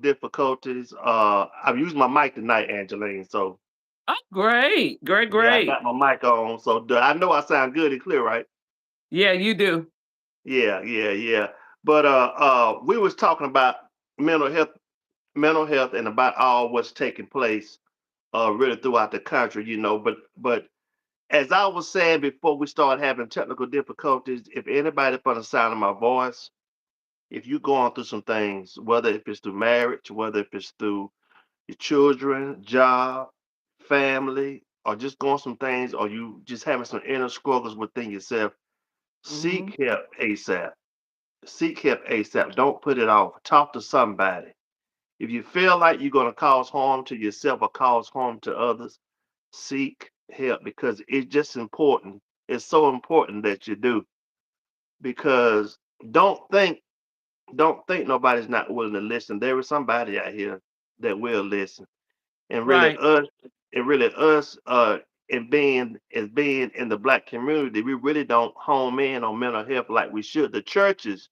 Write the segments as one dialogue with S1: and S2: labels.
S1: difficulties. I'm using my mic tonight, Angeline. So
S2: Oh, great, great,
S1: yeah, I
S2: great.
S1: got my mic on. So I know I sound good and clear, right?
S2: Yeah, you do.
S1: Yeah, yeah, yeah. But we was talking about mental health, mental health, and about all what's taking place, really throughout the country. But as I was saying before we started having technical difficulties, if anybody from the sound of my voice, if you're going through some things, whether if it's through marriage, whether if it's through your children, job, family, or just going some things, or you just having some inner struggles within yourself,
S2: Mhm.
S1: seek help ASAP. Seek help ASAP. Don't put it off. Talk to somebody. If you feel like you're going to cause harm to yourself or cause harm to others, seek help because it's just important. It's so important that you do because don't think don't think nobody's not willing to listen. There is somebody out here that will listen. And really
S2: Right.
S1: us and being in the black community, we really don't home in on mental health like we should. The churches,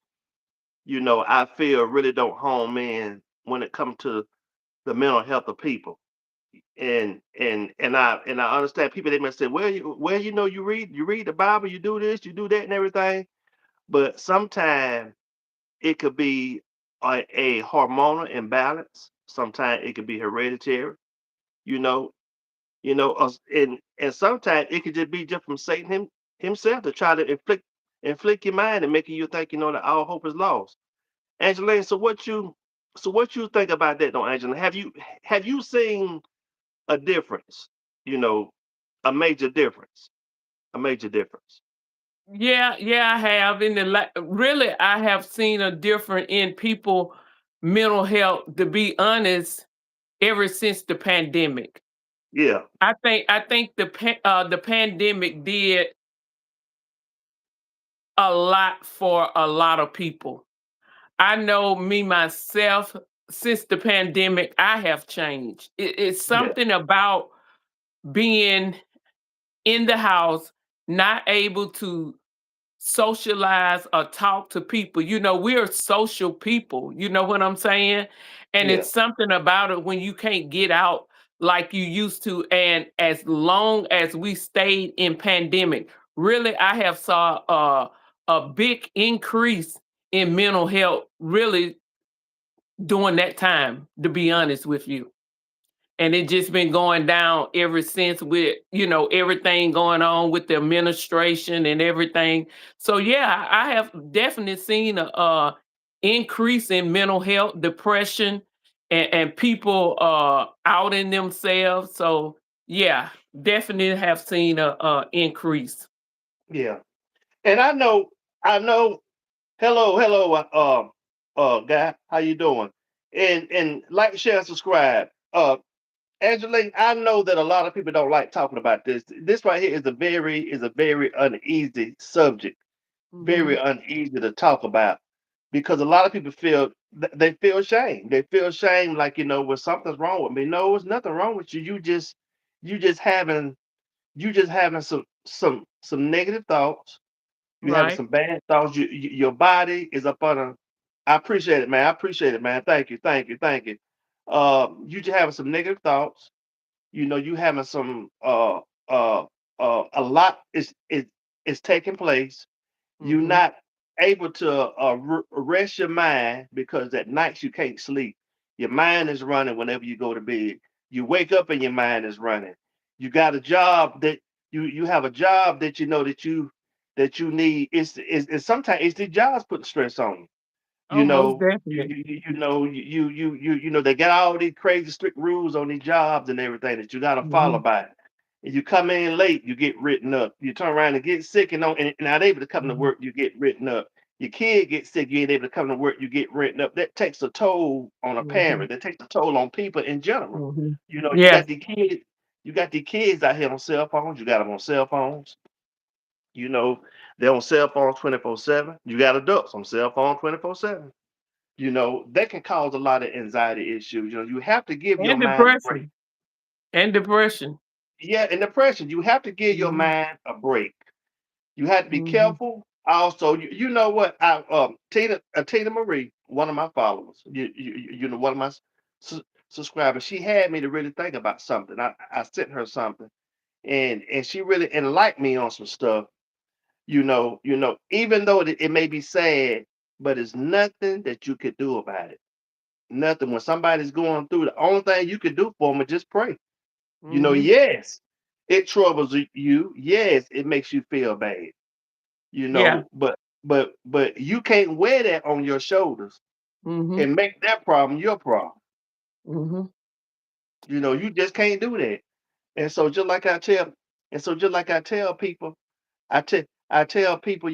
S1: I feel really don't home in when it comes to the mental health of people. And I understand people they may say, well, you read the Bible, you do this, you do that and everything. But sometimes it could be a hormonal imbalance. Sometimes it could be hereditary, you know, and sometimes it could just be just from Satan himself to try to inflict your mind and making you think that all hope is lost. Angeline, so what you think about that, though, Angela? Have you seen a difference? You know, a major difference, a major difference.
S2: Yeah, yeah, I have. Really, I have seen a difference in people' mental health. To be honest, ever since the pandemic,
S1: Yeah,
S2: I think the pandemic did a lot for a lot of people. I know me myself. Since the pandemic, I have changed. It's
S1: yeah,
S2: something about being in the house, not able to socialize or talk to people. We're social people. You know what I'm saying? And
S1: yeah,
S2: it's something about it when you can't get out like you used to. And as long as we stayed in pandemic, really, I have saw a big increase in mental health. Really, during that time, to be honest with you. And it just been going down ever since with, everything going on with the administration and everything. So yeah, I have definitely seen a increase in mental health, depression, and people outing themselves. So yeah, definitely have seen a increase.
S1: yeah. And I know. Hello, guy. How you doing? And like, share, and subscribe. Angela, I know that a lot of people don't like talking about this. This right here is a very uneasy subject, very
S2: Hmm.
S1: uneasy to talk about because a lot of people they feel shame. They feel shame, like well, something's wrong with me. No, there's nothing wrong with you. You just having some negative thoughts. You having
S2: Right.
S1: some bad thoughts. Your body is up on a. I appreciate it, man. I appreciate it, man. Thank you, thank you, thank you. You just having some negative thoughts. You having some uh a lot is taking place. You're
S2: Hmm.
S1: not able to rest your mind because at nights you can't sleep. Your mind is running whenever you go to bed. You wake up and your mind is running. You got a job that you have a job that you know that you need. It's sometimes it's the jobs putting stress on you. You
S2: Oh, most
S1: know,
S2: definitely.
S1: they got all these crazy strict rules on these jobs and everything that you got to follow
S2: Hmm.
S1: by. And you come in late, you get written up. You turn around and get sick and not able to come to
S2: Hmm.
S1: work, you get written up. Your kid gets sick, you ain't able to come to work, you get written up. That takes a toll on a
S2: Hmm.
S1: parent. That takes a toll on people in general.
S2: Hmm.
S1: You
S2: Yes.
S1: got the kids out here on cell phones. You got them on cell phones. You know, they're on cell phones 24/7. You got adults on cell phone 24/7. That can cause a lot of anxiety issues. You have to give your
S2: And
S1: mind a break.
S2: depression. And depression.
S1: Yeah, and depression, you have to give your
S2: Mhm,
S1: mind a break. You have to be
S2: mhm,
S1: careful. Also, you know what? Tina Marie. one of my followers, one of my su- subscribers. She had me to really think about something. I sent her something, and she really enlightened me on some stuff. Even though it may be sad, but it's nothing that you could do about it. Nothing. When somebody's going through, the only thing you can do for them is just pray.
S2: Mhm.
S1: Yes, it troubles you. Yes, it makes you feel bad.
S2: Yeah.
S1: But you can't wear that on your shoulders
S2: Mhm.
S1: and make that problem your problem.
S2: Mhm.
S1: You just can't do that. And so just like I tell, and so just like I tell people, I tell people,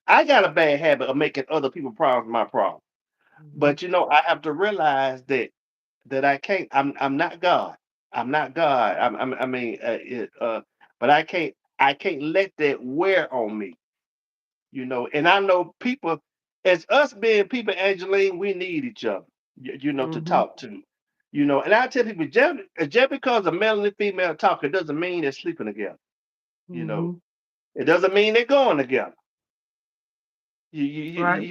S1: I got a bad habit of making other people's problems my problem.
S2: Mhm.
S1: But I have to realize that I can't. I'm not God. I'm not God. I mean, but I can't let that wear on me. And I know people, as us being people, Angeline, we need each other. To
S2: Mhm.
S1: talk to. And I tell people, just because a male and a female talk, it doesn't mean they're sleeping together. You know,
S2: Mhm.
S1: it doesn't mean they're going together.
S2: Right.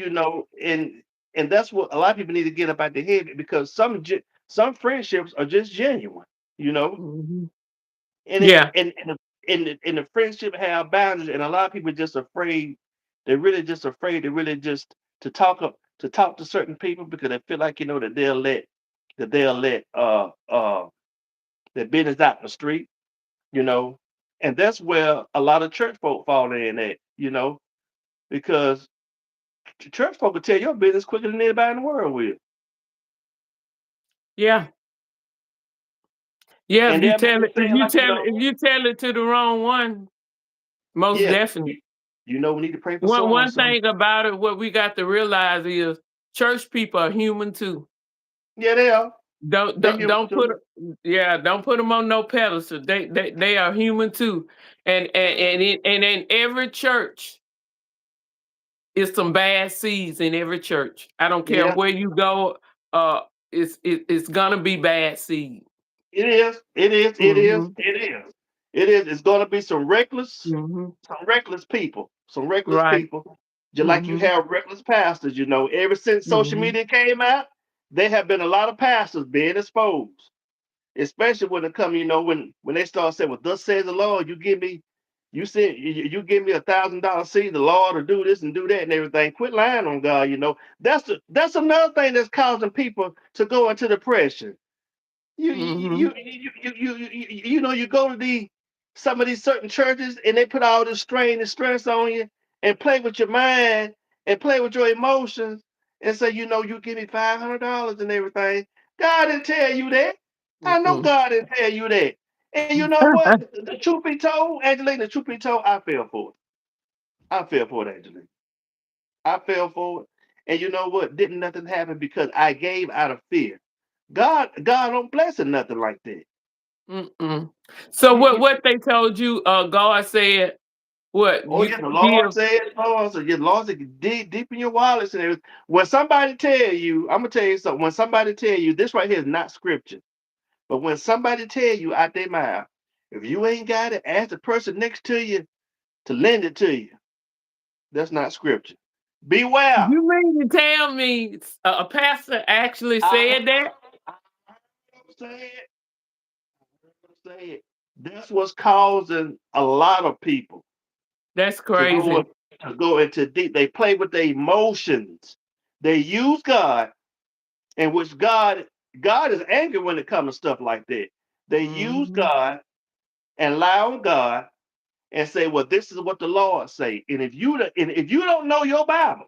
S1: And that's what a lot of people need to get up out their head because some friendships are just genuine. You know,
S2: Mhm.
S1: and it
S2: Yeah.
S1: and the friendship have boundaries, and a lot of people just afraid. They're really just afraid to really just to talk to certain people because they feel like that they'll let their business out in the street. You know, and that's where a lot of church folk fall in at. Because church folk will tell your business quicker than anybody in the world will.
S2: Yeah. Yeah,
S1: And they'll make it
S2: if
S1: seem
S2: you
S1: like,
S2: tell it to the wrong one, most
S1: yeah,
S2: definitely.
S1: we need to pray for
S2: One
S1: so and
S2: one
S1: so.
S2: thing about it, what we got to realize is church people are human too.
S1: Yeah, they are.
S2: Don't
S1: They
S2: don't
S1: human
S2: don't put
S1: too.
S2: 'em don't put them on no pedestal. They are human too. And in every church is some bad seeds in every church. I don't care
S1: Yeah,
S2: where you go, it's gonna be bad seed.
S1: it is. It is. It is.
S2: Mhm.
S1: It is. It is. It's going to be
S2: Mhm.
S1: some reckless people, some reckless
S2: Right.
S1: people. Just like you
S2: Mhm.
S1: have reckless pastors. Ever since social
S2: Mhm.
S1: media came out, there have been a lot of pastors being exposed. Especially when it come, when they start saying, "Well, thus says the Lord, you give me $1,000 seed, the Lord will do this and do that and everything." Quit lying on God. That's another thing that's causing people to go into depression.
S2: Mhm.
S1: You go to some of these certain churches and they put all this strain and stress on you and play with your mind and play with your emotions and say, you give me $500 and everything. God didn't tell you that. I know
S2: Mm-mm.
S1: God didn't tell you that. And you know what? The truth be told, Angelina, the truth be told, I fell for it. I fell for it, Angelina. I fell for it. And you know what? Didn't nothing happen because I gave out of fear. God don't bless it nothing like that.
S2: Mm-mm. So
S1: You, you,
S2: what they told you, God said, what,
S1: oh
S2: you
S1: yeah, the Lord
S2: give
S1: said, Lord said, yeah, Lord said, dig deep in your wallets and everything. When somebody tell you, I'm gonna tell you something. When somebody tell you, this right here is not scripture, but when somebody tell you out their mouth, if you ain't got it, ask the person next to you to lend it to you. That's not scripture. Beware.
S2: you mean to tell me a pastor actually
S1: I
S2: said that?
S1: I say it. Say it. That's what's causing a lot of people
S2: That's
S1: to go
S2: crazy.
S1: to go into deep. They play with their emotions. They use God, in which God is angry when it comes to stuff like that. They use
S2: Mhm.
S1: God and lie on God and say, "Well, this is what the Lord say." And if you don't know your Bible,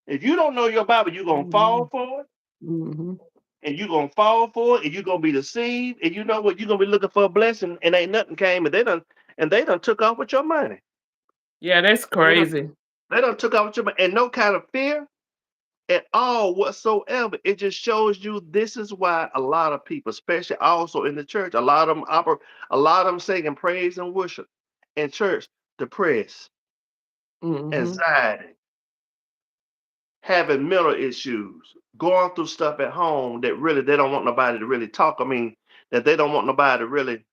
S1: if you don't know your Bible, you're gonna fall
S2: Mhm.
S1: for it,
S2: Mhm.
S1: and you're gonna fall for it, and you're gonna be deceived, and you know what? You're gonna be looking for a blessing, and ain't nothing came, and they done took off with your money.
S2: Yeah, that's
S1: They done
S2: crazy.
S1: they done took off with your money, and no kind of fear at all whatsoever. It just shows you this is why a lot of people, especially also in the church, a lot of them singing praise and worship in church, depressed,
S2: Mhm.
S1: anxiety, having mental issues, going through stuff at home that really they don't want nobody to really talk. I mean, that they don't want nobody to really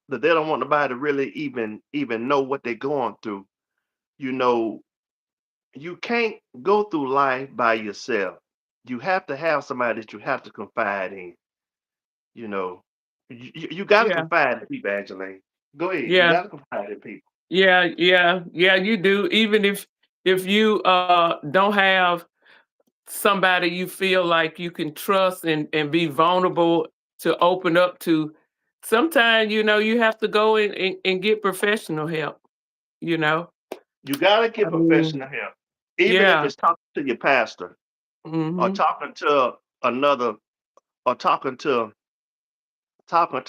S1: that they don't want nobody to really even know what they're going through. You know, you can't go through life by yourself. You have to have somebody that you have to confide in. You know, you got to
S2: Yeah.
S1: confide in people, Angeline. Go ahead. You
S2: Yeah.
S1: got to confide in people.
S2: Yeah. Yeah. Yeah. You do. Even if you don't have somebody you feel like you can trust and be vulnerable to open up to, sometimes you have to go and get professional help, you know.
S1: You got to
S2: I
S1: get
S2: mean,
S1: professional help, even if
S2: yeah.
S1: it's talking to your pastor or
S2: Mhm.
S1: talking to another or talking to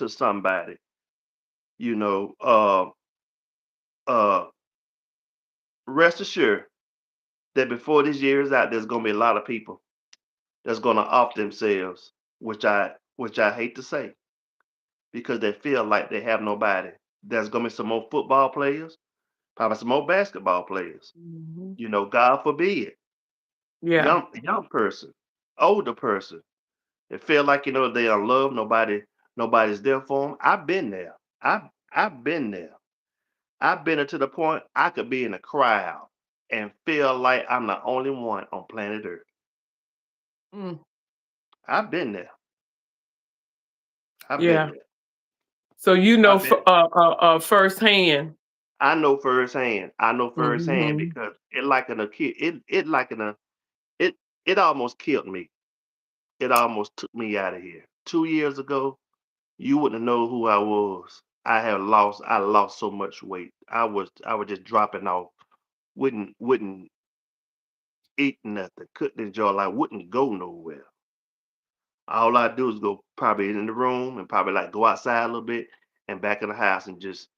S1: somebody. You know, uh, rest assured that before this year is out, there's gonna be a lot of people that's gonna off themselves, which I hate to say, because they feel like they have nobody. There's gonna be some more football players, probably some more basketball players.
S2: Mhm.
S1: God forbid,
S2: Yeah.
S1: young person, older person, they feel like they are loved. Nobody's there for them. I've been there. I've been there. I've been there to the point I could be in a crowd and feel like I'm the only one on planet Earth.
S2: Mm.
S1: I've been there. I've been
S2: Yeah.
S1: there.
S2: So
S1: I've been.
S2: firsthand.
S1: I know firsthand. I know firsthand
S2: Mhm.
S1: because it it almost killed me. It almost took me out of here. 2 years ago, you wouldn't know who I was. I lost so much weight. I was just dropping off. Wouldn't eat nothing. Couldn't enjoy life. Wouldn't go nowhere. All I do is go probably in the room and probably like go outside a little bit and back in the house and just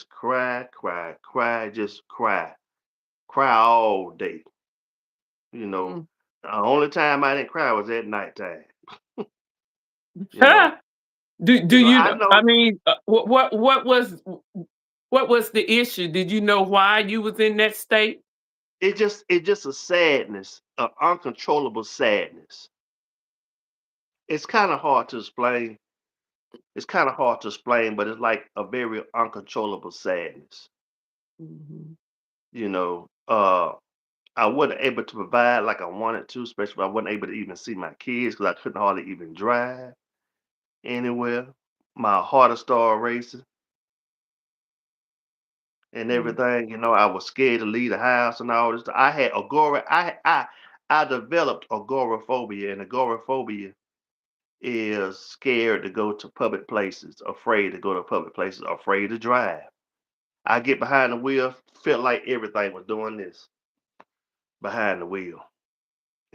S1: cry, cry, cry, just cry all day. You know,
S2: Mm.
S1: the only time I didn't cry was at nighttime. You know,
S2: Do you
S1: I
S2: know? I
S1: know
S2: mean, what was the issue? Did you know why you was in that state?
S1: it just a sadness, an uncontrollable sadness. It's kind of hard to explain. It's kind of hard to explain, but it's like a very uncontrollable sadness.
S2: Mhm.
S1: You know, I wasn't able to provide like I wanted to, especially I wasn't able to even see my kids because I couldn't hardly even drive anywhere. My heart started racing and
S2: Mm.
S1: everything. I was scared to leave the house and all this. I had agora. I developed agoraphobia, and agoraphobia is scared to go to public places, afraid to go to public places, afraid to drive. I get behind the wheel, felt like everything was doing this behind the wheel,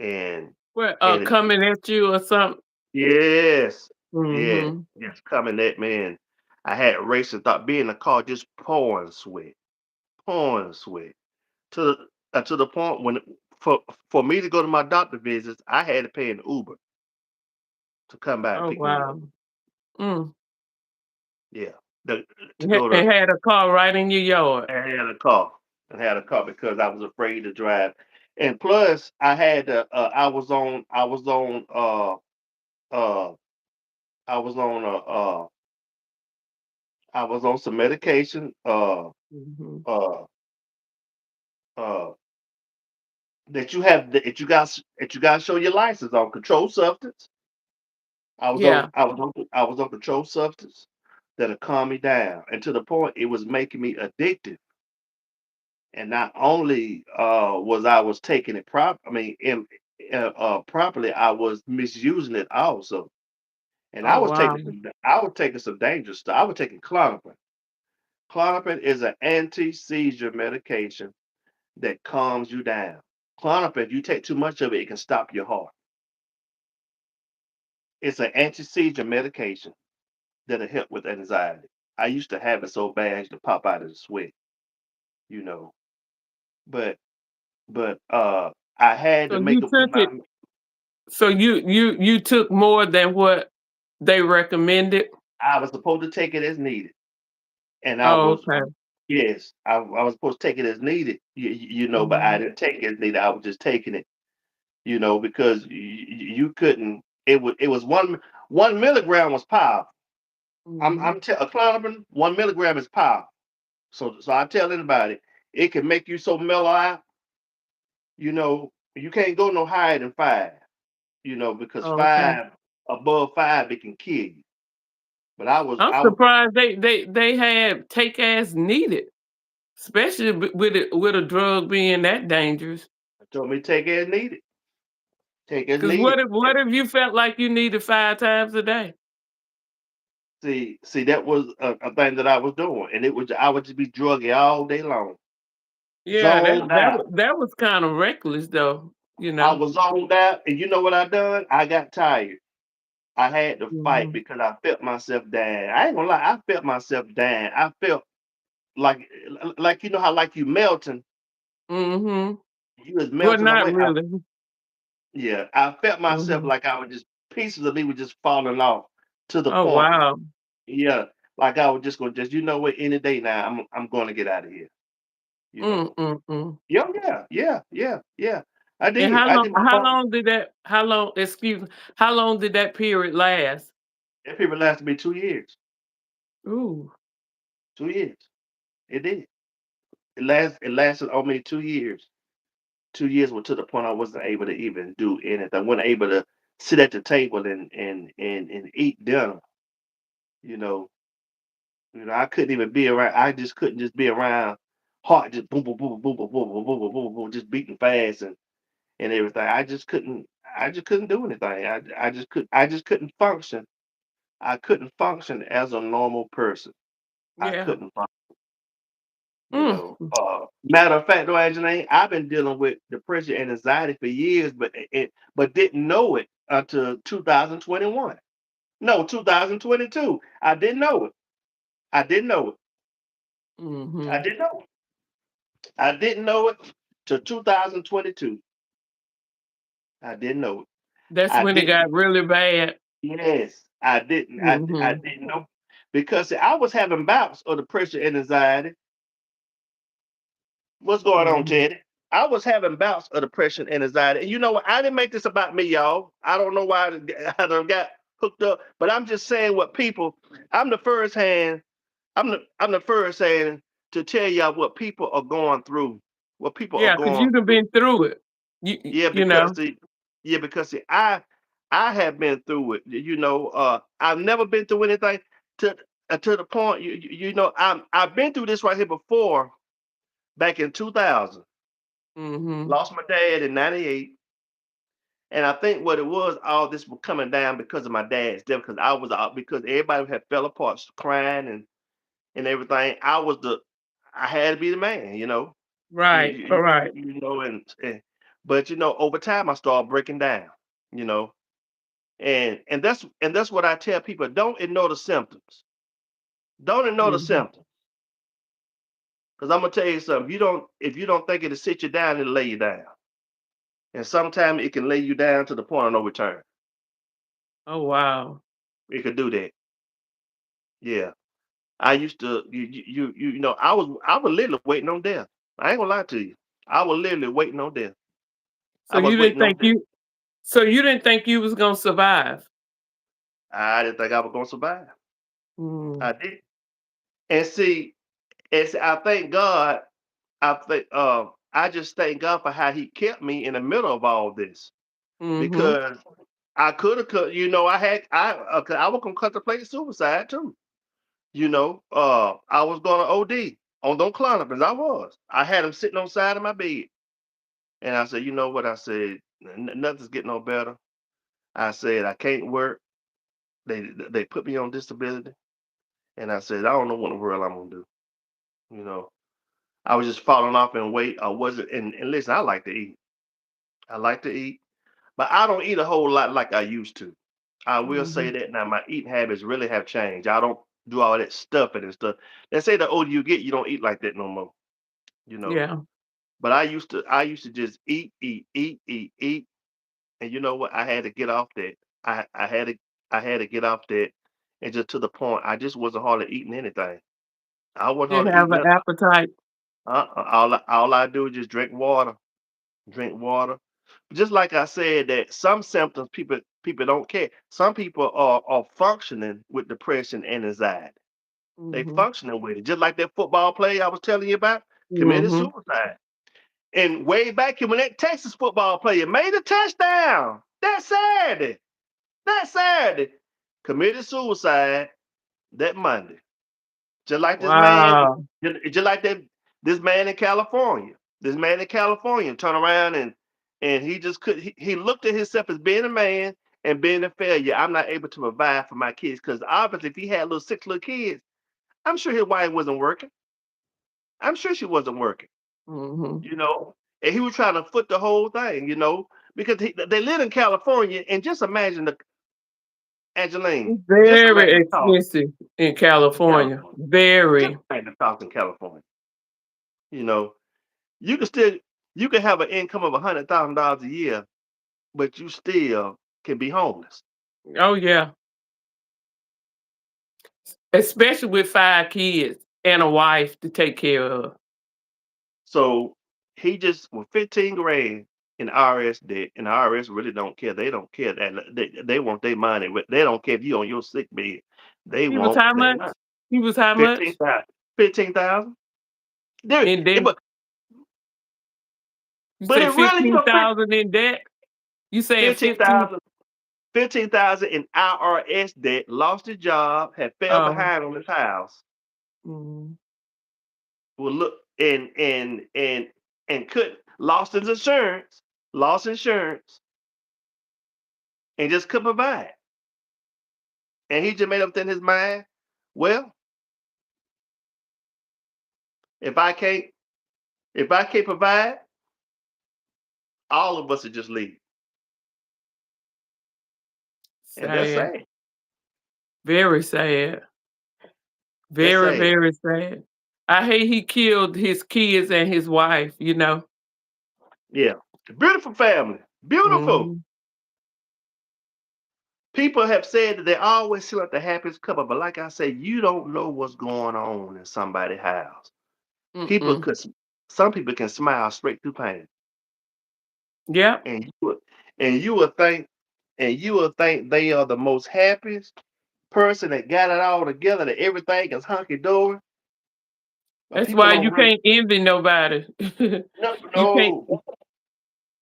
S1: and
S2: What,
S1: and it,
S2: coming at you or something?
S1: yes, yes,
S2: Mhm.
S1: yes, coming at me, and I had racing thought, being in the car, just pouring sweat, to the point when for me to go to my doctor visits, I had to pay an Uber to come by and
S2: Oh,
S1: pick me up.
S2: wow. Mm.
S1: Yeah, the, to
S2: You
S1: go to
S2: had a car right in your yard.
S1: I had a car. I had a car because I was afraid to drive, and plus I had to. Uh, I was on I was on some medication.
S2: Mhm.
S1: Uh, uh, that you got to show your license on controlled substance.
S2: Yeah.
S1: I was on controlled substance that'll calm me down, and to the point it was making me addicted. And not only was taking it properly, I was misusing it also. And
S2: Oh, wow.
S1: I was taking some dangerous stuff. I was taking Klonopin. Klonopin is an anti-seizure medication that calms you down. Klonopin, if you take too much of it, it can stop your heart. It's an anti-seizure medication that'll help with anxiety. I used to have it so bad I used to pop out of the sweat, you know. But I had
S2: So
S1: to make
S2: you
S1: up
S2: took it. So you took more than what they recommended?
S1: I was supposed to take it as needed. And I
S2: Oh,
S1: was
S2: okay.
S1: yes, I was supposed to take it as needed, but I
S2: Mhm.
S1: didn't take it as needed. I was just taking it, because you couldn't. It was 1 milligram was powerful.
S2: Mhm.
S1: A Klonopin 1 milligram is powerful. So I tell anybody it can make you so mellow out. You can't go no higher than 5, because
S2: Okay.
S1: 5 it can kill you. But
S2: I'm
S1: I was
S2: surprised they had take as needed, especially with a drug being that dangerous.
S1: told me take as needed. Take as
S2: Because
S1: needed.
S2: what if you felt like you needed 5 times a day?
S1: See, that was a thing that I was doing, and I would just be druggy all day long,
S2: Yeah,
S1: zoned out.
S2: that was kinda reckless though, you
S1: I
S2: know?
S1: was zoned out, and you know what I done? I got tired. I had to fight
S2: Mhm.
S1: because I felt myself dying. I ain't gonna lie, I felt myself dying. I felt like how like you melting,
S2: Mhm.
S1: you was
S2: But
S1: melting
S2: not
S1: away.
S2: really.
S1: Yeah, I felt myself
S2: Mhm.
S1: like I was just pieces of me were just falling off to the
S2: Oh,
S1: point.
S2: wow.
S1: Yeah, like I was just gonna just what, any day now I'm going to get out of here. You know.
S2: Mm.
S1: Yeah, yeah, yeah, yeah, yeah. I
S2: And
S1: did. I did my part.
S2: how long excuse me, how long did that period last?
S1: That period lasted me 2 years.
S2: Ooh.
S1: 2 years. It did. It lasted on me 2 years. 2 years were to the point I wasn't able to even do anything. I wasn't able to sit at the table and eat dinner. You know, I couldn't even be around. I just couldn't just be around. Heart just boom, boom, boom, boom, boom, boom, boom, boom, boom, boom, boom, just beating fast and everything. I just couldn't. I just couldn't do anything. I just could. I just couldn't function. I couldn't function as a normal person. I
S2: Yeah.
S1: couldn't function.
S2: Mm.
S1: Matter of fact, though, Angeline, I've been dealing with depression and anxiety for years, but didn't know it until 2021. No, 2022. I didn't know it. I didn't know it. I
S2: Mhm.
S1: didn't know it. I didn't know it till 2022. I didn't know it.
S2: That's
S1: I
S2: when it
S1: didn't.
S2: got really bad.
S1: Yes, I didn't. I
S2: Mhm.
S1: didn't know because see, I was having bouts of depression and anxiety. What's going on,
S2: Mhm.
S1: Teddy? I was having bouts of depression and anxiety. And you know what? I didn't make this about me, y'all. I don't know why I done got hooked up, but I'm just saying what people. I'm the first hand. I'm the first hand to tell y'all what people are going through. What people are
S2: Yeah, because 'cause
S1: going
S2: you'd have
S1: through.
S2: been through it.
S1: Yeah,
S2: You know?
S1: because see, I have been through it. I've never been through anything to the point. I've been through this right here before back in 2000.
S2: Mhm.
S1: Lost my dad in '98, and I think what it was, all this was coming down because of my dad's death. Because I was out because everybody had fell apart, crying and everything. I had to be the man, You,
S2: Right,
S1: you,
S2: alright.
S1: but over time I started breaking down, you know, and that's what I tell people: don't ignore the symptoms. Don't ignore the
S2: Mhm.
S1: symptoms, because I'm gonna tell you something. If you don't think it'll sit you down, it'll lay you down, and sometimes it can lay you down to the point of no return.
S2: Oh, wow.
S1: It could do that. Yeah. I used to I was literally waiting on death. I ain't gonna lie to you. I was literally waiting on death.
S2: So
S1: I was
S2: you didn't
S1: waiting on
S2: think
S1: death.
S2: you was gonna survive?
S1: I didn't think I was gonna survive.
S2: Mm.
S1: I did. And see, I thank God. I just thank God for how He kept me in the middle of all this
S2: Mhm.
S1: because I could have, I was gonna contemplate suicide too. I was gonna OD on them Klonopins. I was. I had them sitting on the side of my bed. And I said, you know what? I said, Nothing's getting no better. I said, I can't work. They put me on disability. And I said, I don't know what in the world I'm gonna do. You know, I was just falling off in weight. I wasn't and listen, I like to eat. I like to eat, but I don't eat a whole lot like I used to. I will say
S2: Mhm.
S1: that now my eating habits really have changed. I don't do all that stuffing and stuff. They say the older you get, you don't eat like that no more, you know.
S2: Yeah.
S1: But I used to just eat, eat, eat, eat, eat. And you know what? I had to get off that. I had to get off that, and just to the point, I just wasn't hardly eating anything. I wasn't
S2: Didn't
S1: hardly
S2: have
S1: eating
S2: an
S1: nothing.
S2: appetite.
S1: All I do is just drink water. Just like I said, that some symptoms people don't care. Some people are functioning with depression and anxiety. They
S2: Mhm.
S1: functioning with it, just like that football player I was telling you about committed
S2: Mhm.
S1: suicide. And way back here when that Texas football player made a touchdown that Saturday, committed suicide that Monday. Just like this man,
S2: Wow.
S1: just like that this man in California. This man in California turn around and he just could he looked at himself as being a man and being a failure. I'm not able to provide for my kids because obviously if he had six little kids, I'm sure his wife wasn't working. I'm sure she wasn't working,
S2: Mhm.
S1: you know. And he was trying to foot the whole thing, because they live in California. And just imagine the Angeline, just
S2: Very
S1: imagine the cost
S2: expensive in
S1: in
S2: California.
S1: California. Just
S2: Very.
S1: imagine the cost in California. You know, you can still you can have an income of $100,000 a year, but you still can be homeless.
S2: Oh, yeah. Especially with 5 kids and a wife to take care of.
S1: So he just with 15 grand in IRS debt, and the IRS really don't care. They don't care that they want their money. They don't care if you on your sick bed. They
S2: He was
S1: want
S2: how
S1: their
S2: much?
S1: money.
S2: He was how much?
S1: 15,000. 15,000. There,
S2: In debt?
S1: but
S2: You
S1: but
S2: say
S1: it really
S2: 15,000 in debt? You saying 15?
S1: 15,000 15,000 in IRS debt. Lost his job. Had fell
S2: Oh.
S1: behind on his house.
S2: Mhm.
S1: Well, look and could lost his insurance. Lost insurance and just couldn't provide. And he just made up in his mind, well, if I can't if I can't provide, all of us will just leave. And that's
S2: Sad.
S1: sad.
S2: Very sad.
S1: That's
S2: Very,
S1: sad.
S2: very sad. I hate he killed his kids and his wife, you know?
S1: Yeah. Beautiful family. Beautiful.
S2: Mhm.
S1: People have said that they always seem like the happiest couple, but like I said, you don't know what's going on in somebody's house. People
S2: Mm-mm.
S1: could some people can smile straight through pain.
S2: Yep.
S1: And you would and you would think they are the most happiest person that got it all together, that everything is hunky dory. But
S2: That's
S1: people
S2: why
S1: don't
S2: you
S1: really
S2: can't envy nobody.
S1: no,
S2: You can't
S1: no,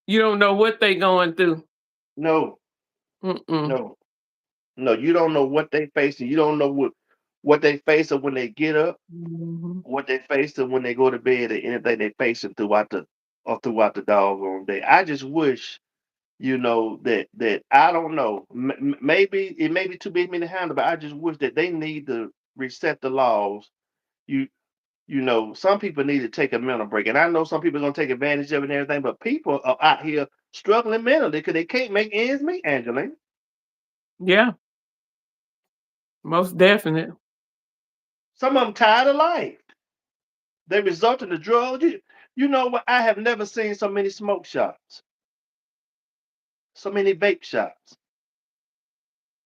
S2: you don't know what they going through.
S1: no,
S2: Mm-mm.
S1: no, no. You don't know what they facing. You don't know what they facing when they get up,
S2: Mhm.
S1: what they facing when they go to bed, or anything they facing throughout the doggone day. I just wish, that I don't know. Maybe it may be too big for me to handle, but I just wish that they need to reset the laws. You some people need to take a mental break, and I know some people are gonna take advantage of it and everything, but people are out here struggling mentally because they can't make ends meet, Angeline.
S2: Yeah, most definite.
S1: Some of them tired of life. They result in the drugs. You know what? I have never seen so many smoke shops, so many vape shops,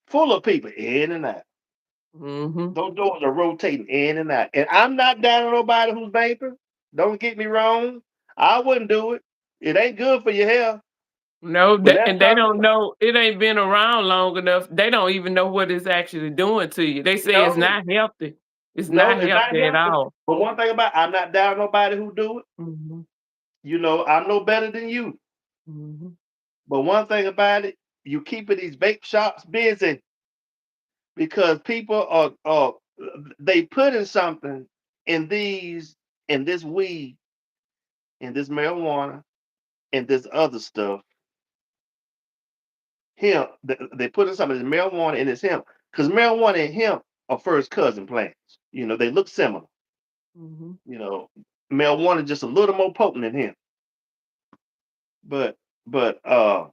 S1: full of people in and out.
S2: Mhm.
S1: Those doors are rotating in and out. And I'm not down on nobody who's vaping. Don't get me wrong. I wouldn't do it. It ain't good for your health.
S2: No,
S1: But that's
S2: and they
S1: something.
S2: don't know it ain't been around long enough. They don't even know what it's actually doing to you. They say it's
S1: No,
S2: not healthy. It's
S1: no,
S2: not
S1: it's not
S2: healthy at
S1: healthy.
S2: all.
S1: But one thing about I'm not down on nobody who do it.
S2: Mhm.
S1: I'm no better than you.
S2: Mhm.
S1: But one thing about it, you keeping these vape shops busy because people are they putting something in this weed, in this marijuana, and this other stuff. Hemp, they putting something in marijuana and it's hemp. Because marijuana and hemp are first cousin plants. They look similar.
S2: Mhm.
S1: You know, marijuana just a little more potent than hemp. But but uh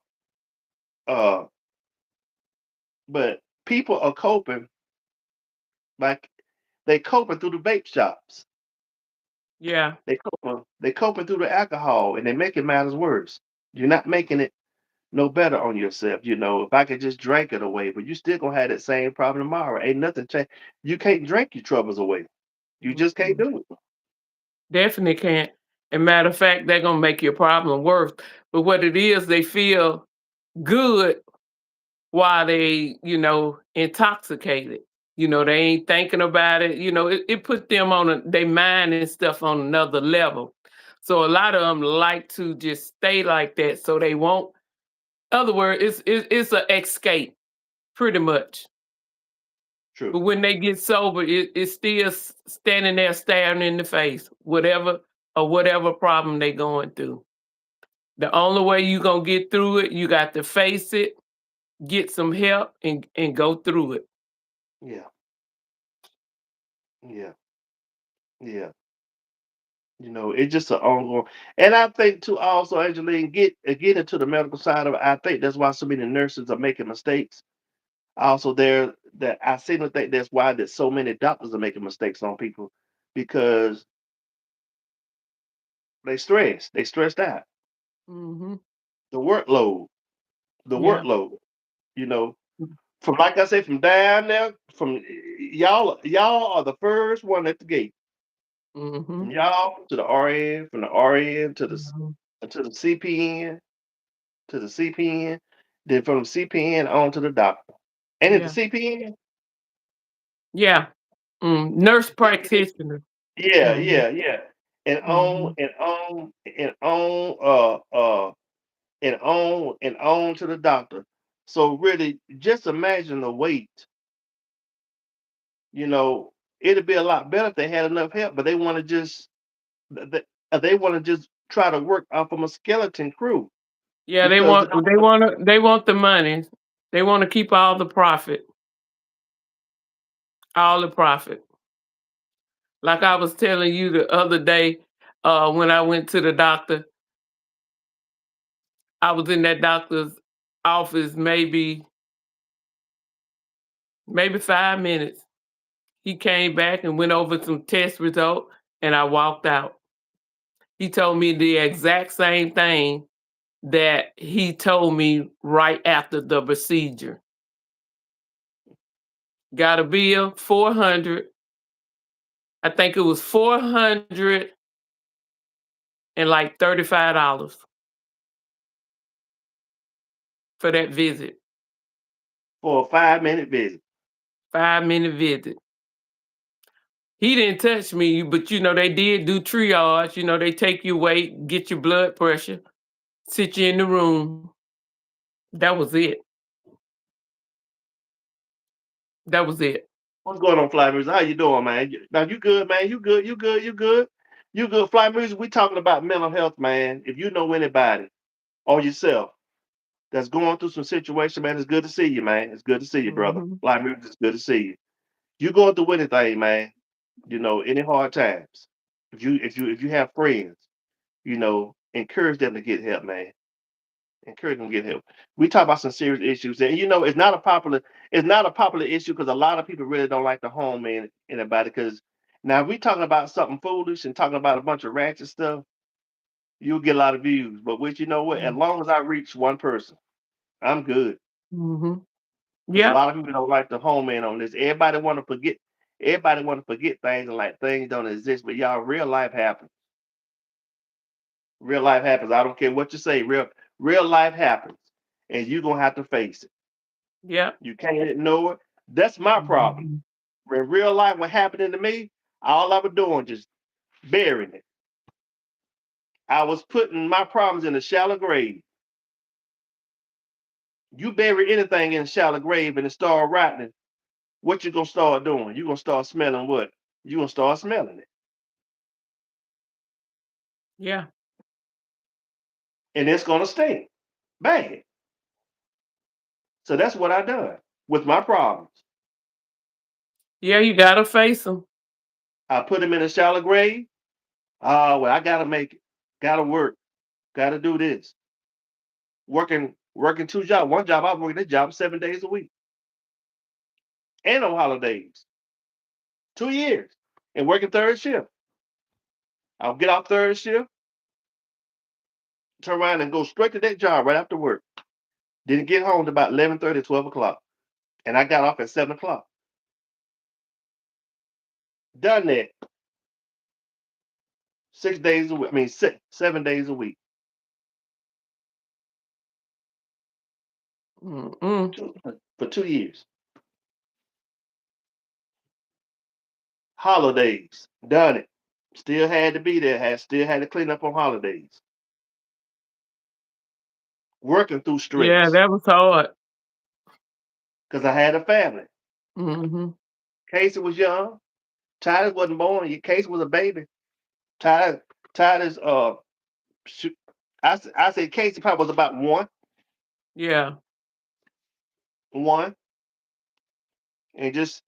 S1: but people are coping like they coping through the vape shops.
S2: Yeah.
S1: They coping through the alcohol and they making matters worse. You're not making it no better on yourself. If I could just drink it away, but you still gonna have that same problem tomorrow. Ain't nothing change. You can't drink your troubles away. You just can't
S2: Mm-mm.
S1: do it.
S2: Definitely can't. And matter of fact, they're gonna make your problem worse. But what it is, they feel good while they, intoxicated. They ain't thinking about it. It put them on they mind and stuff on another level. So a lot of them like to just stay like that so they won't. Other word, it's a escape pretty much.
S1: True.
S2: But when they get sober, it's still standing there staring in the face, whatever problem they going through. The only way you gonna get through it, you got to face it, get some help, and go through it.
S1: Yeah. Yeah. Yeah. It's just an ongoing. And I think too, also, Angeline, get into the medical side of it. I think that's why so many nurses are making mistakes. Also, there that I seem to think that's why that so many doctors are making mistakes on people because they stressed out.
S2: Mhm.
S1: The workload, the
S2: Yeah.
S1: workload. You know, from like I said, from down there, from y'all are the first one at the gate. From
S2: Mhm.
S1: y'all to the RN, from the RN
S2: Mhm.
S1: to the CPN, to the CPN, then from the CPN on to the doctor. And at the
S2: Yeah.
S1: CPN,
S2: Yeah. Nurse
S1: CPN,
S2: practitioner.
S1: yeah,
S2: Mhm.
S1: yeah, yeah. And on
S2: Mhm.
S1: and on and on and on to the doctor. So really just imagine the wait. You know, it'd be a lot better if they had enough help, but they want to just they, they want to just try to work off from a skeleton crew
S2: Yeah, they
S1: because
S2: want they want the money. They want to keep all the profit. All the profit. Like I was telling you the other day, when I went to the doctor, I was in that doctor's office maybe 5 minutes. He came back and went over some test result, and I walked out. He told me the exact same thing that he told me right after the procedure. Got a bill, 400. I think it was 400 and like $35 for that visit.
S1: for a 5 minute visit.
S2: 5 minute visit. He didn't touch me, but they did do triage. They take your weight, get your blood pressure, sit you in the room. That was it. That was it.
S1: What's going on, Fly Music? How you doing, man? Now you good, man? You good? You good? You good? You good? Fly Music. We talking about mental health, man. If you know anybody or yourself that's going through some situation, man, it's good to see you, man. It's good to see you, brother.
S2: Mhm.
S1: Fly Music, it's good to see you. You going through anything, man? Any hard times. If you have friends, encourage them to get help, man. Encourage them to get help. We talk about some serious issues, and it's not a popular issue because a lot of people really don't like the home man anybody. Because now, if we talking about something foolish and talking about a bunch of ratchet stuff, you'll get a lot of views. But which you know what? As
S2: Mm.
S1: long as I reach one person, I'm good.
S2: Mhm.
S1: Because a
S2: Yep.
S1: lot of people don't like the home man on this. Everybody want to forget. Everybody want to forget things and like things don't exist. But y'all, real life happens. Real life happens. I don't care what you say. Real life happens, and you're gonna have to face it.
S2: Yep.
S1: You can't ignore it. That's my problem.
S2: Mhm.
S1: When real life was happening to me, all I was doing just burying it. I was putting my problems in a shallow grave. You bury anything in a shallow grave and it start rotting, what you gonna start doing? You gonna start smelling what? You gonna start smelling it.
S2: Yeah.
S1: And it's gonna stink bad. So that's what I done with my problems.
S2: Yeah, you gotta face them.
S1: I put them in a shallow grave. Oh well, I gotta make it. Gotta work. Gotta do this. Working two jobs. One job I was working this job 7 days a week. And on holidays. 2 years. And working third shift. I'll get off third shift, turn around and go straight to that job right after work. Didn't get home to about 11:30, 12 o'clock. And I got off at 7 o'clock. Done that 6 days a week. I mean 7 days a week.
S2: Mm-mm.
S1: For 2 years. Holidays. Done it. Still had to be there. Still had to clean up on holidays. Working through
S2: Yeah,
S1: stress
S2: that was hard.
S1: because I had a family.
S2: Mhm.
S1: Casey was young. Titus wasn't born. Casey was a baby. Titus, Titus, shoot, I said Casey probably was about
S2: Yeah.
S1: one, and just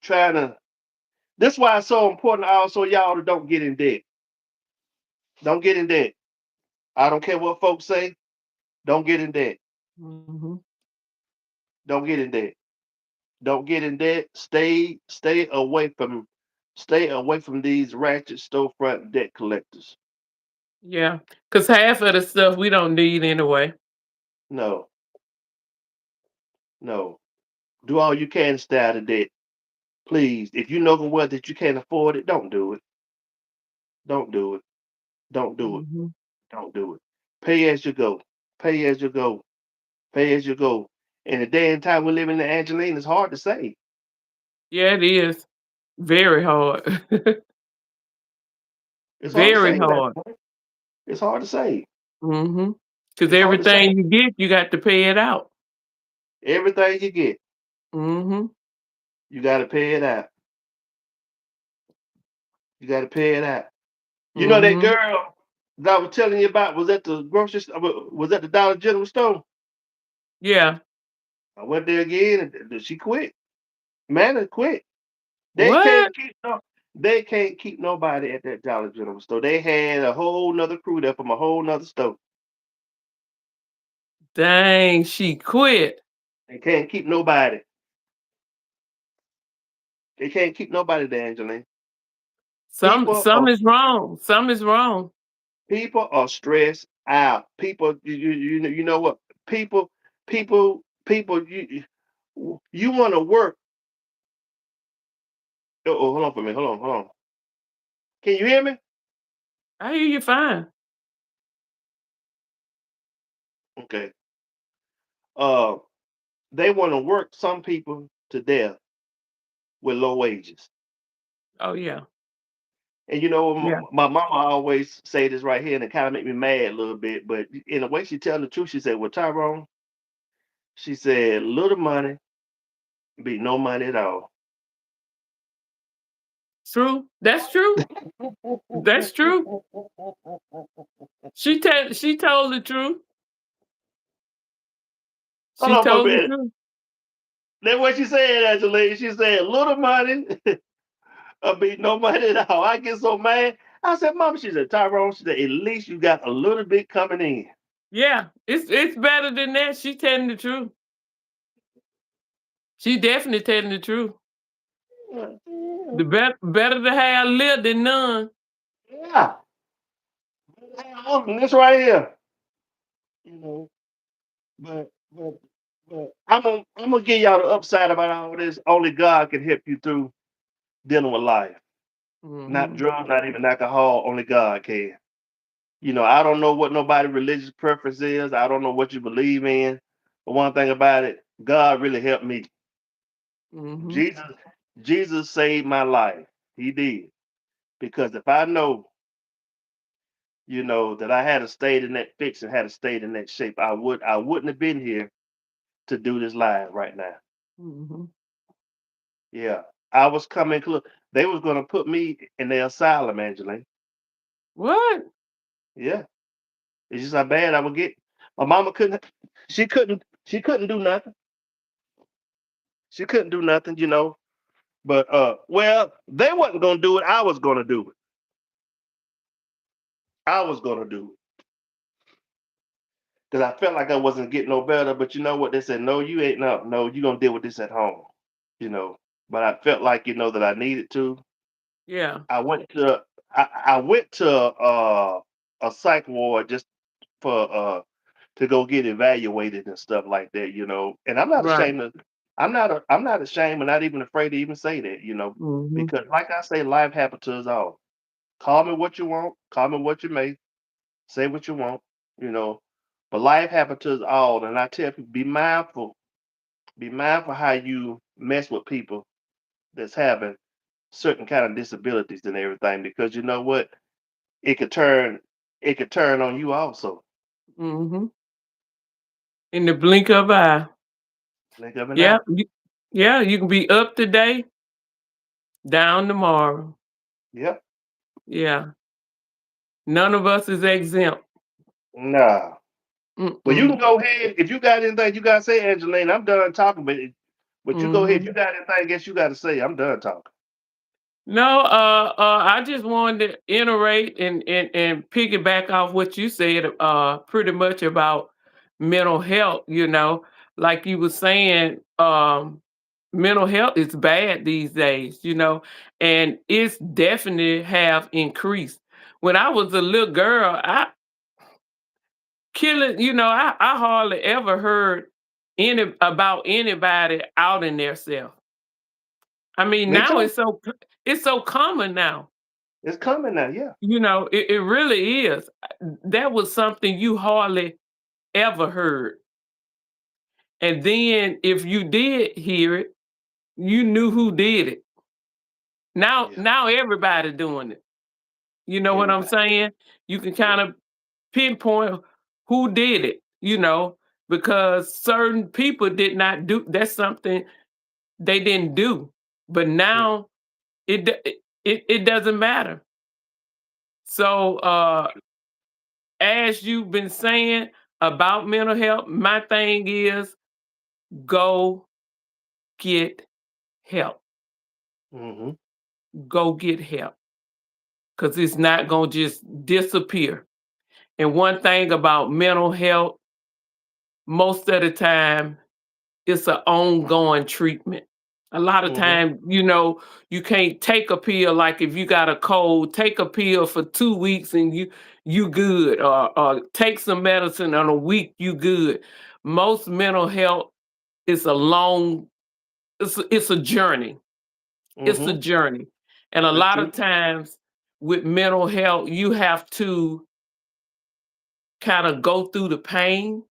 S1: trying to. That's why it's so important also y'all to don't get in debt. Don't get in debt. I don't care what folks say. Don't get in debt.
S2: Mhm.
S1: Don't get in debt. Don't get in debt. Stay away from these ratchet storefront debt collectors.
S2: Yeah. Cause half of the stuff we don't need anyway.
S1: No, no. Do all you can to stay out of debt. Please. If you know well that you can't afford it, don't do it. Don't do it. Don't do it.
S2: Mhm.
S1: Don't do it. Pay as you go. Pay as you go. Pay as you go. In the day and time we live in, Angeline, it's hard to say.
S2: Yeah, it is. Very hard.
S1: It's hard to
S2: Very
S1: say, man.
S2: hard.
S1: It's hard to say.
S2: Mhm. Cause
S1: It's hard to say.
S2: everything you get, you got to pay it out.
S1: Everything you get,
S2: Mhm.
S1: you got to pay it out. You got to pay it out. You know that
S2: Mhm.
S1: girl that I was telling you about was at the grocery store, was at the Dollar General store.
S2: Yeah.
S1: I went there again and she quit. Man, quit. They
S2: What?
S1: can't keep no, they can't keep nobody at that Dollar General store. They had a whole nother crew there from a whole nother store.
S2: Dang, she quit.
S1: They can't keep nobody. They can't keep nobody there, Angeline. People
S2: Some
S1: are
S2: is wrong. Some is wrong.
S1: people are stressed out. People, you know what? People, you want to work. Oh, hold on for a minute. Hold on, hold on. Can you hear me?
S2: I hear you fine.
S1: Okay. Uh, they want to work some people to death with low wages.
S2: Oh yeah.
S1: And you know,
S2: Yeah.
S1: my mama always say this right here, and it kind of make me mad a little bit. But in a way, she telling the truth. She said, "Well, Tyrone," she said, "little money be no money at all."
S2: True. That's true. That's true. She told the truth.
S1: Hold
S2: She
S1: on for a
S2: told the
S1: minute.
S2: truth.
S1: That's what she said, Angela. She said, "Little money be no money at all." I get so mad. I said, "Mama," she said, "Tyrone," she said, "at least you got a little bit coming in."
S2: Yeah. It's better than that. She telling the truth. She definitely telling the truth. The better to have little than none.
S1: Yeah, this right here. You know, but I'm gonna give y'all the upside about all this. Only God can help you through dealing with life. Not
S2: Mhm.
S1: drugs, not even alcohol. Only God can. I don't know what nobody religious preference is. I don't know what you believe in. But one thing about it, God really helped me.
S2: Mhm.
S1: Jesus, Jesus saved my life. He did. Because if I know, that I had stayed in that fix and had stayed in that shape, I wouldn't have been here to do this live right now.
S2: Mhm.
S1: Yeah. I was coming close. They was gonna put me in the asylum, Angeline.
S2: What?
S1: Yeah. It's just how bad I would get. My mama couldn't she couldn't do nothing. She couldn't do nothing. But well, they wasn't gonna do it. I was gonna do it. I was gonna do it. Because I felt like I wasn't getting no better. But you know what? They said, no, you ain't no, you're gonna deal with this at home. You know. But I felt like, that I needed to.
S2: Yeah.
S1: I went to I went to a psych ward just for to go get evaluated and stuff like that. And I'm not
S2: Right.
S1: ashamed of I'm not ashamed and not even afraid to even say that.
S2: Mhm.
S1: Because like I say, life happens to us all. Call me what you want, call me what you may, say what you want, you know. But life happens to us all. And I tell people, be mindful how you mess with people that's having certain kind of disabilities and everything because you know what? It could turn it could turn on you also.
S2: Mhm. In the blink of an eye.
S1: Blink of an
S2: Yeah,
S1: eye.
S2: yeah, you can be up today, down tomorrow.
S1: Yep.
S2: Yeah. None of us is exempt.
S1: Nah. Well, you
S2: Mm-mm.
S1: can go ahead if you got anything you gotta say, Angelina. I'm done talking, but you go ahead. If you
S2: Mhm.
S1: got anything, I guess you got to say. I'm done talking.
S2: No, I just wanted to iterate and piggyback off what you said, pretty much about mental health. Like you were saying, mental health is bad these days. And it's definitely have increased. When I was a little girl, I hardly ever heard about anybody out in their self. I mean,
S1: Me
S2: now
S1: too.
S2: it's so common now.
S1: It's coming now. Yeah.
S2: It really is. That was something you hardly ever heard. And then if you did hear it, you knew who did it. Now
S1: Yeah.
S2: now everybody doing it. You know what I'm
S1: Everybody.
S2: saying? You can kind
S1: Yeah.
S2: of pinpoint who did it, because certain people did not do that's something they didn't do. But
S1: Mm,
S2: now it doesn't matter. So as you've been saying about mental health, my thing is go get help.
S1: mhm.
S2: Go get help because it's not going to just disappear. And one thing about mental health, most of the time, it's an ongoing treatment. A lot of
S1: Mhm.
S2: time, you can't take a pill like if you got a cold, take a pill for 2 weeks and you good, or take some medicine in a week, you good. Most mental health is a long, it's a journey. It's a
S1: Mhm.
S2: journey. And a
S1: That's
S2: lot
S1: true.
S2: of times with mental health, you have to kind of go through the pain,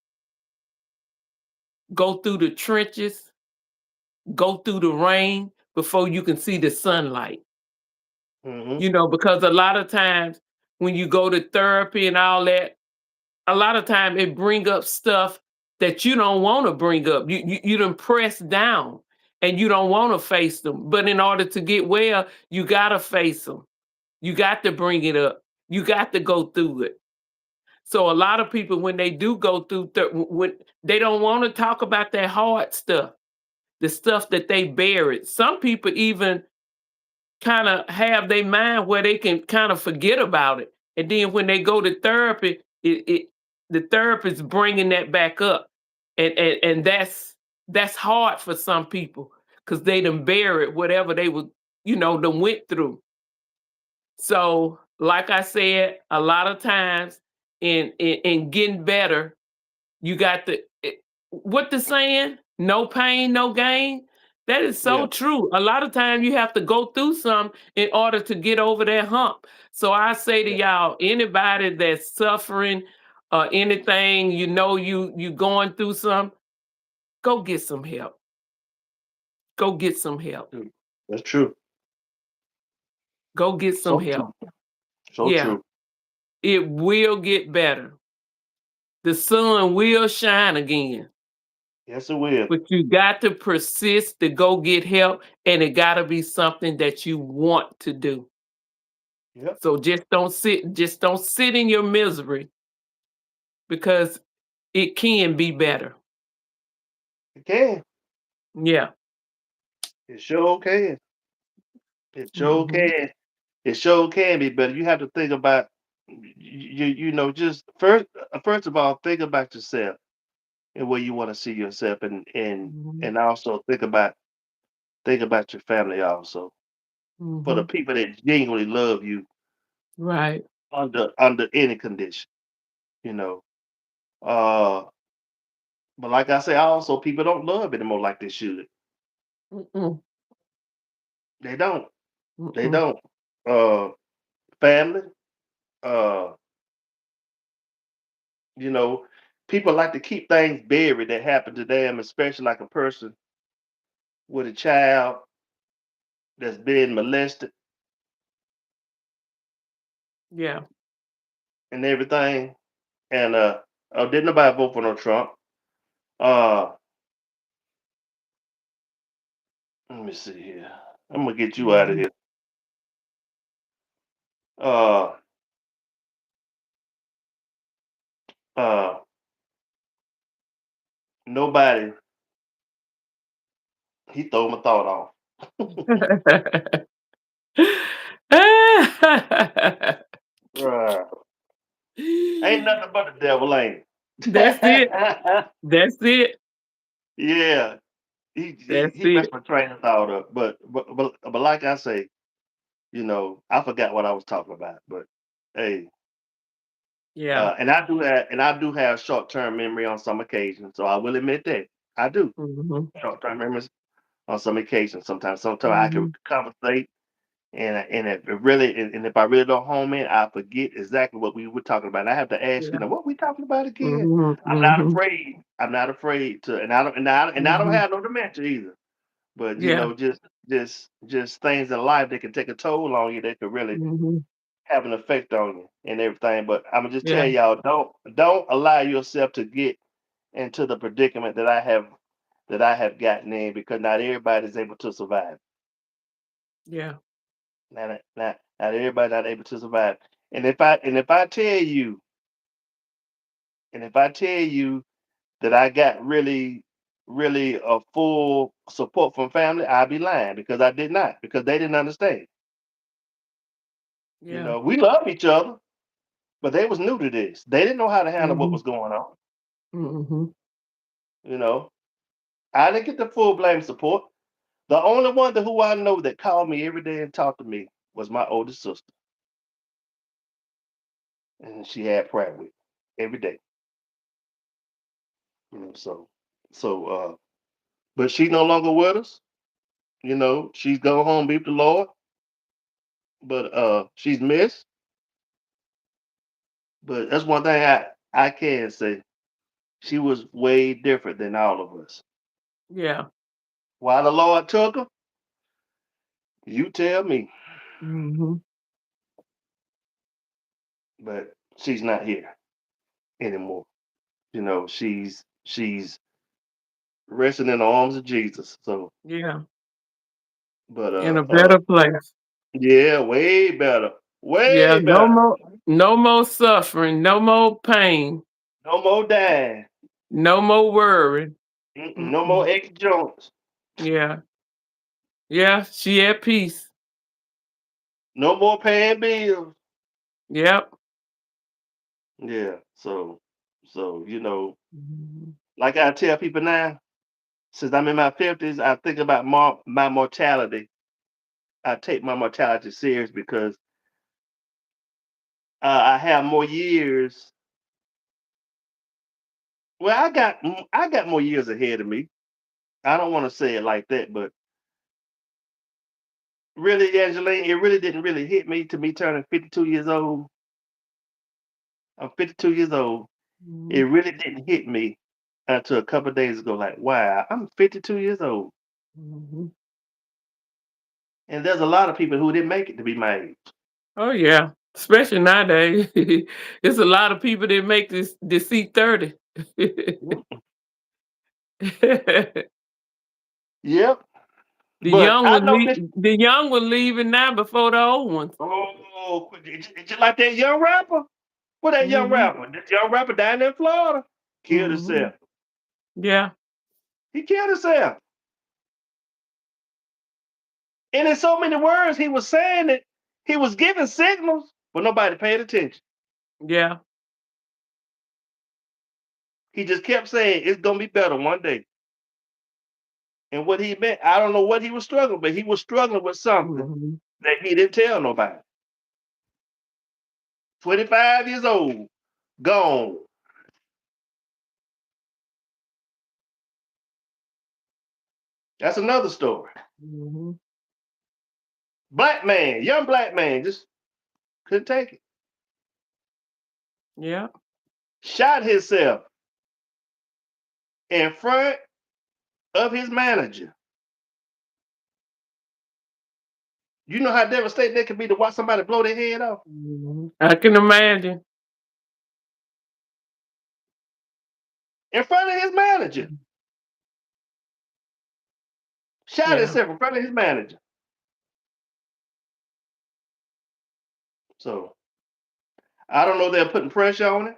S2: go through the trenches, go through the rain before you can see the sunlight.
S1: Mhm.
S2: Because a lot of times when you go to therapy and all that, a lot of time it bring up stuff that you don't want to bring up. You done press down and you don't want to face them. But in order to get well, you gotta face them. You got to bring it up. You got to go through it. So a lot of people, when they do go through, when they don't want to talk about that hard stuff, the stuff that they buried. Some people even kind of have their mind where they can kind of forget about it, and then when they go to therapy, the therapist bringing that back up, and that's hard for some people because they done buried whatever they were, done went through. So, like I said, a lot of times in getting better, you got what the saying, no pain, no gain. That is
S1: Yeah.
S2: so true. A lot of times you have to go through some in order to get over that hump. So I say to
S1: Yeah.
S2: y'all, anybody that's suffering or anything, you going through some, go get some help. Go get some help.
S1: True. That's true.
S2: Go get some
S1: So true.
S2: help.
S1: So
S2: Yeah,
S1: true.
S2: it will get better. The sun will shine again.
S1: Yes, it will.
S2: But you got to persist to go get help, and it got to be something that you want to do.
S1: Yep.
S2: So just don't sit in your misery because it can be better.
S1: It can.
S2: Yeah.
S1: It sure can. It sure
S2: Mhm.
S1: can. It sure can be better. You have to think about just first of all, think about yourself and where you want to see yourself,
S2: Mhm.
S1: and also think about your family also. For the
S2: Mhm.
S1: people that genuinely love you
S2: Right.
S1: under any condition, you know. Uh, but like I say, also people don't love anymore like they should.
S2: Mm-mm.
S1: They don't. They
S2: Mm-mm.
S1: don't. Uh, family. Uh, you know, people like to keep things buried that happened to them, especially like a person with a child. that's being molested
S2: Yeah.
S1: and everything. And didn't nobody vote for no Trump. Uh, let me see here. I'm gonna get you out of
S2: Mhm.
S1: here. Uh, uh, nobody. He throw my thought off. Right. Ain't nothing but the devil, ain't
S2: That's it.
S1: it?
S2: That's it.
S1: Yeah, he he
S2: That's
S1: he
S2: it.
S1: messed my train of thought up. But like I say, I forgot what I was talking about. But hey,
S2: Yeah.
S1: and I do have short term memory on some occasions. So I will admit that I do
S2: Mhm.
S1: short term memories on some occasions. Sometimes I can
S2: Mhm.
S1: conversate, and if it really and if I really don't home in, I forget exactly what we were talking about. And I have to ask,
S2: Yeah.
S1: what we talking about again?
S2: Mhm.
S1: I'm not
S2: Mhm.
S1: afraid. I'm not afraid to, and I don't
S2: Mhm.
S1: have no dementia either. But
S2: Yeah.
S1: just things in life that can take a toll on you that could really
S2: Mhm.
S1: have an effect on you and everything. But I'm gonna just tell
S2: Yeah.
S1: y'all, don't allow yourself to get into the predicament that I have gotten in, because not everybody's able to survive.
S2: Yeah.
S1: Not everybody not able to survive. And if I tell you that I got really a full support from family, I'd be lying, because I did not, because they didn't understand.
S2: Yeah.
S1: We love each other, but they was new to this. They didn't know how to handle what
S2: Mhm.
S1: was going on.
S2: Mhm.
S1: You know, I didn't get the full blame support. The only one who I know that called me every day and talked to me was my oldest sister, and she had prayer with me every day. So, but she's no longer with us. She's gone home be with the Lord, but she's missed. But that's one thing I can say. She was way different than all of us.
S2: Yeah.
S1: Why the Lord took her, you tell me.
S2: Mhm.
S1: But she's not here anymore. She's resting in the arms of Jesus. So,
S2: Yeah.
S1: but
S2: In a better place.
S1: yeah,
S2: Yeah.
S1: way
S2: No
S1: better.
S2: more. No more suffering. No more pain.
S1: No more dying.
S2: No more worry.
S1: No more
S2: Mm-mm.
S1: ex joints.
S2: Yeah. Yeah. She at peace.
S1: No more paying bills.
S2: Yep.
S1: Yeah. So
S2: Mhm.
S1: like I tell people now, since I'm in my 50s, I think about my mortality. I take my mortality serious, because I have more years. Well, I got more years ahead of me. I don't want to say it like that, but really, Angeline, it really didn't really hit me to me turning 52 years old. I'm 52 years old. It
S2: Mhm.
S1: really didn't hit me until a couple of days ago. Like, wow, I'm 52 years old,
S2: Mhm.
S1: and there's a lot of people who didn't make it to be my age.
S2: Oh yeah, especially nowadays. It's a lot of people that make this C30.
S1: Mm. Yep,
S2: The
S1: but
S2: young
S1: I
S2: one
S1: know this.
S2: the young one leaving now before the old ones.
S1: Oh, it's just like that young rapper. What that young
S2: Mhm.
S1: rapper? That young rapper down there in Florida killed
S2: Mhm.
S1: himself.
S2: Yeah.
S1: He killed himself. And in so many words, he was saying it. He was giving signals, but nobody paid attention.
S2: Yeah.
S1: He just kept saying it's gonna be better one day. And what he meant, I don't know what he was struggling, but he was struggling with something
S2: Mhm.
S1: that he didn't tell nobody. 25 years old, gone. That's another story.
S2: Mhm.
S1: Black man, young black man, just couldn't take it.
S2: Yeah.
S1: Shot himself in front of his manager. You know how devastating that could be to watch somebody blow their head off
S2: I can imagine.
S1: in front of his manager. Shot
S2: Yeah.
S1: himself in front of his manager. So I don't know if they're putting pressure on it.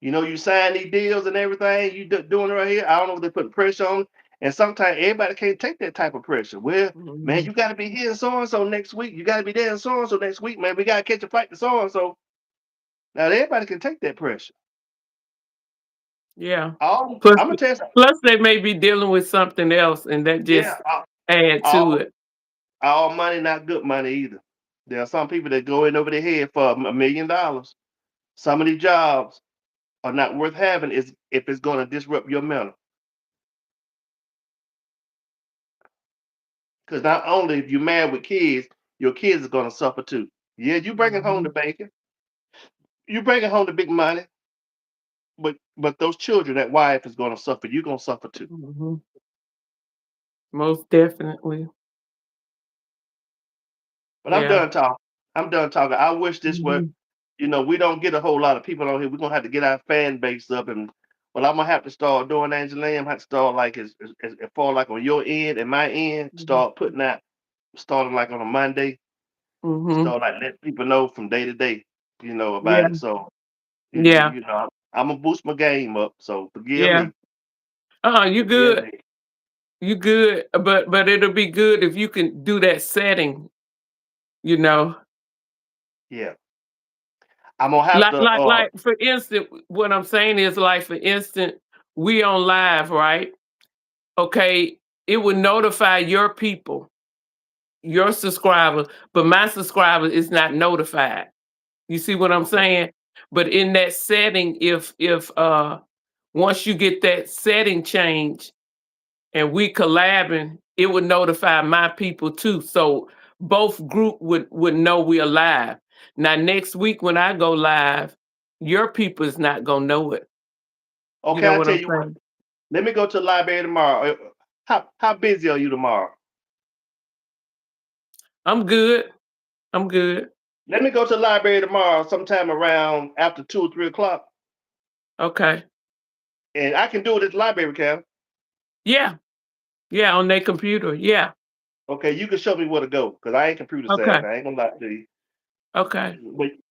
S1: You know, you sign these deals and everything, doing it right here. I don't know if they're putting pressure on. And sometimes everybody can't take that type of pressure. Well, man,
S2: Mhm.
S1: you got to be here and so and so next week. You got to be there and so next week, man. We got to catch a flight to so and so. Now everybody can take that pressure.
S2: Yeah.
S1: I'm
S2: Plus
S1: gonna tell you something.
S2: plus they may be dealing with something else and that
S1: Yeah,
S2: just add to
S1: all
S2: it.
S1: all money not good money either. There are some people that go in over their head for $1 million. Some of these jobs are not worth having is if it's going to disrupt your mental. Because not only if you're married with kids, your kids are going to suffer too. Yeah, you bringing home the
S2: Mhm.
S1: bacon, you bringing home the big money, but those children, that wife is going to suffer. You're going to suffer too.
S2: Mhm. Most definitely.
S1: But I'm
S2: Yeah.
S1: done talking. I'm done talking. I wish this were,
S2: Mhm.
S1: we don't get a whole lot of people on here. We're gonna have to get our fan base up, and what I'm gonna have to start doing, Angeline, I'm gonna have to start like as far like on your end and my end,
S2: Mhm.
S1: start putting out, starting like on a Monday,
S2: Mhm.
S1: start like letting people know from day to day, about
S2: Yeah.
S1: it. So
S2: Yeah.
S1: I'm gonna boost my game up. So forgive
S2: Yeah.
S1: me,
S2: You
S1: forgive
S2: good.
S1: me.
S2: You good. But it'll be good if you can do that setting, you know.
S1: Yeah, I'm gonna have
S2: Like
S1: to.
S2: like like for instance, what I'm saying is like for instance, we on live, right? Okay, it would notify your people, your subscribers, but my subscriber is not notified. You see what I'm
S1: Okay,
S2: saying? But in that setting, if once you get that setting change and we collabing, it would notify my people too. So both group would know we're live. Now next week when I go live, your people is not gonna know it. You
S1: okay.
S2: know
S1: I
S2: what
S1: tell
S2: I'm
S1: you what.
S2: saying?
S1: Let me go to the library tomorrow. How busy are you tomorrow?
S2: I'm good. I'm good.
S1: Let me go to the library tomorrow, sometime around after 2 or 3 o'clock,
S2: Okay.
S1: and I can do it at the library, Cal.
S2: Yeah. Yeah, on their computer. Yeah.
S1: Okay, you can show me where to go because I ain't computer
S2: Okay.
S1: savvy. I ain't gonna lie to you.
S2: Okay.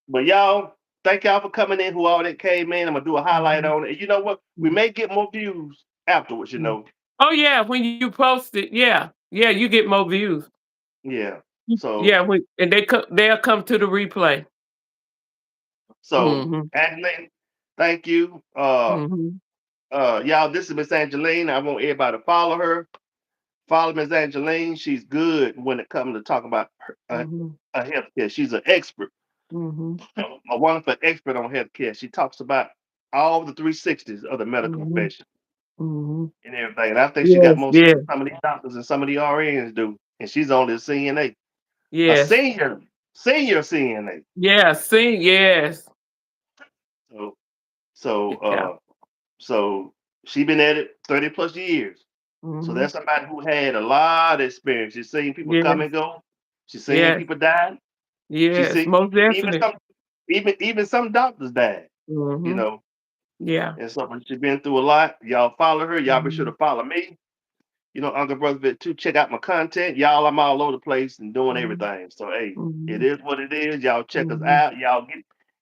S1: But y'all, thank y'all for coming in. Who all that came in? I'm gonna do a highlight
S2: Mhm.
S1: on it. And you know what? We
S2: Mhm.
S1: may get more views afterwards.
S2: Mhm. Oh yeah, when you post it, yeah. Yeah, you get more views.
S1: Yeah.
S2: Yeah,
S1: So
S2: and they'll come to the replay.
S1: so
S2: Mhm.
S1: Angeline, thank you.
S2: Mhm.
S1: Y'all, this is Miss Angeline. I want everybody to follow her. Follow Miss Angeline. She's good when it comes to talking about
S2: Mhm.
S1: healthcare. She's an expert,
S2: Mhm.
S1: a wonderful expert on healthcare. She talks about all the 360s of the medical
S2: Mhm.
S1: profession
S2: Mhm.
S1: and everything. And I think she got
S2: Yes,
S1: more sense
S2: yes,
S1: than some of these doctors and some of the RNs do. And she's only a CNA, a
S2: yes.
S1: senior CNA.
S2: Yeah, sing, yes.
S1: So so
S2: Yeah.
S1: so she been at it 30 plus years. So
S2: Mhm.
S1: that's somebody who had a lot of experience. She's seen people come
S2: Yes,
S1: and go. She's seen
S2: yes,
S1: people die. She's
S2: yes,
S1: seen
S2: most
S1: even
S2: definite.
S1: some even some doctors died. You
S2: Mhm.
S1: know,
S2: Yeah.
S1: and so she's been through a lot. Y'all follow her. Y'all be sure to
S2: Mhm.
S1: follow me. Uncle Brother Vic too. Check out my content. Y'all, I'm all over the place and doing
S2: Mhm.
S1: everything. So hey, it
S2: Mhm.
S1: is what it is. Y'all check us
S2: Mhm.
S1: out.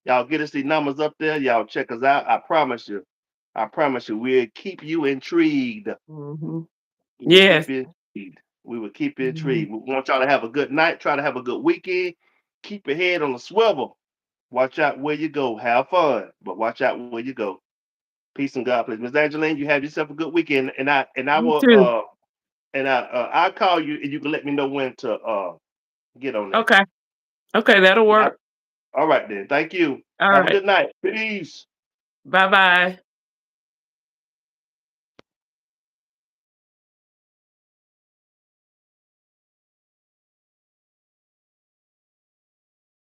S1: Y'all get us these numbers up there. Y'all check us out. I promise you. I promise you, we'll keep you intrigued.
S2: Mhm.
S1: We will keep
S2: Yes.
S1: you intrigued. We will keep you
S2: Mhm.
S1: intrigued. We want y'all to have a good night. Try to have a good weekend. Keep your head on the swivel. Watch out where you go. Have fun, but watch out where you go. Peace and God, please. Miss Angeline, you have yourself a good weekend, and I
S2: You
S1: will
S2: too.
S1: I'll call you and you can let me know when to get on that.
S2: Okay. Okay, that'll
S1: Yeah.
S2: work.
S1: All right then. Thank you.
S2: All
S1: Have a
S2: right.
S1: good night. Peace.
S2: Bye-bye.